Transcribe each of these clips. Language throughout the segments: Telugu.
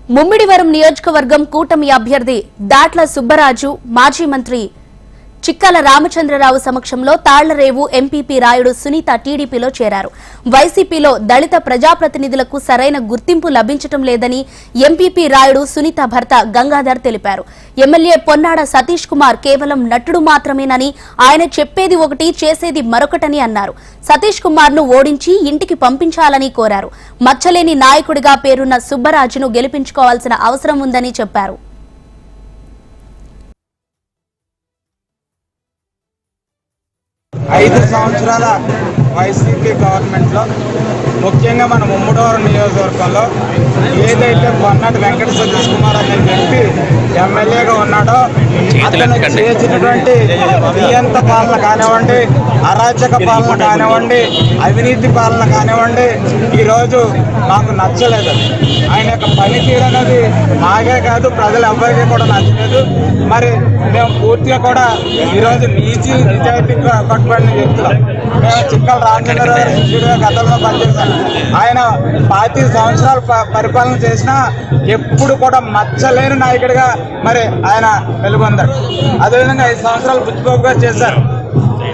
ముమ్మిడివరం నియోజకవర్గం కూటమి అభ్యర్థి దాట్ల సుబ్బరాజు మాజీ మంత్రి చిక్కల రామచంద్రరావు సమక్షంలో తాళ్లరేవు ఎంపీపీ రాయుడు సునీత టీడీపీలో చేరారు. వైసీపీలో దళిత ప్రజాప్రతినిధులకు సరైన గుర్తింపు లభించడం లేదని ఎంపీపీ రాయుడు సునీత భర్త గంగాధర్ తెలిపారు. ఎమ్మెల్యే పొన్నాడ సతీష్ కుమార్ కేవలం నటుడు మాత్రమేనని, ఆయన చెప్పేది ఒకటి చేసేది మరొకటని అన్నారు. సతీష్ కుమార్ ను ఓడించి ఇంటికి పంపించాలని కోరారు. మచ్చలేని నాయకుడిగా పేరున్న సుబ్బరాజును గెలిపించుకోవాల్సిన అవసరం ఉందని చెప్పారు. 5 సంవత్సరాల వైసీపీ గవర్నమెంట్లో ముఖ్యంగా మన ముమ్మడివరం నియోజకవర్గంలో ఏదైతే పొన్నాటి వెంకట సతీష్ కుమార్ అనే వ్యక్తి ఎమ్మెల్యేగా ఉన్నాడో అతను చేసినటువంటి నియంత పాలన కానివ్వండి, అరాచక పాలన కానివ్వండి, అవినీతి పాలన కానివ్వండి, ఈరోజు మాకు నచ్చలేదు. ఆయన యొక్క పనితీరు అనేది మాకే కాదు, ప్రజలు ఎవ్వరికీ కూడా నచ్చలేదు. మరి మేము పూర్తిగా కూడా ఈరోజు నిజాయితీగా పట్టుబడిన వ్యక్తులు. మేము చిక్కల రామచంద్రరావు గతంలో పనిచేశాను. ఆయన 25 సంవత్సరాలు పరిపాలన చేసినా ఎప్పుడు కూడా మచ్చలేని నాయకుడిగా మరి ఆయన వెలుగొందాడు. అదేవిధంగా 5 సంవత్సరాలు బుచ్చిబాబుగా చేశారు,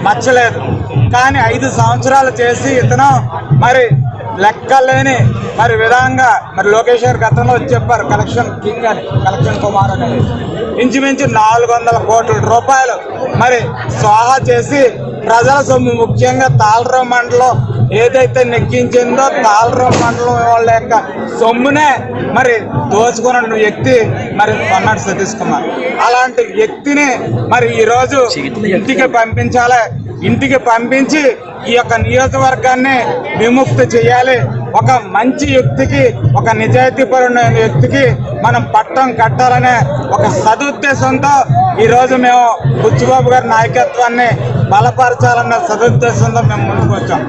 మచ్చలేదు. కానీ 5 సంవత్సరాలు చేసి ఇతను మరి లెక్కలేని మరి విధంగా మరి లోకేష్ గారు గతంలో వచ్చి చెప్పారు కలెక్షన్ కింగ్ అని, కలెక్షన్ కుమార్ అనేది ఇంచుమించు 400 కోట్ల రూపాయలు మరి స్వాహా చేసి ప్రజల సొమ్ము, ముఖ్యంగా తాళ్లరేవు మండలం ఏదైతే నెక్కించిందో తాళ్లరేవు మండలం వాళ్ళ యొక్క సొమ్మునే మరి దోచుకున్న వ్యక్తి మరి పొన్నాటి సతీష్ కుమార్. అలాంటి వ్యక్తిని మరి ఈరోజు ఇంటికి పంపించాలి. ఇంటికి పంపించి ఈ యొక్క నియోజకవర్గాన్ని విముక్తి చేయాలి. ఒక మంచి వ్యక్తికి, ఒక నిజాయితీపరమైన వ్యక్తికి మనం పట్టం కట్టాలనే ఒక సదుద్దేశంతో ఈరోజు మేము బుచ్చిబాబు గారి నాయకత్వాన్ని బలపరచాలన్న సదుద్దేశంతో మేము ముందుకు వచ్చాం.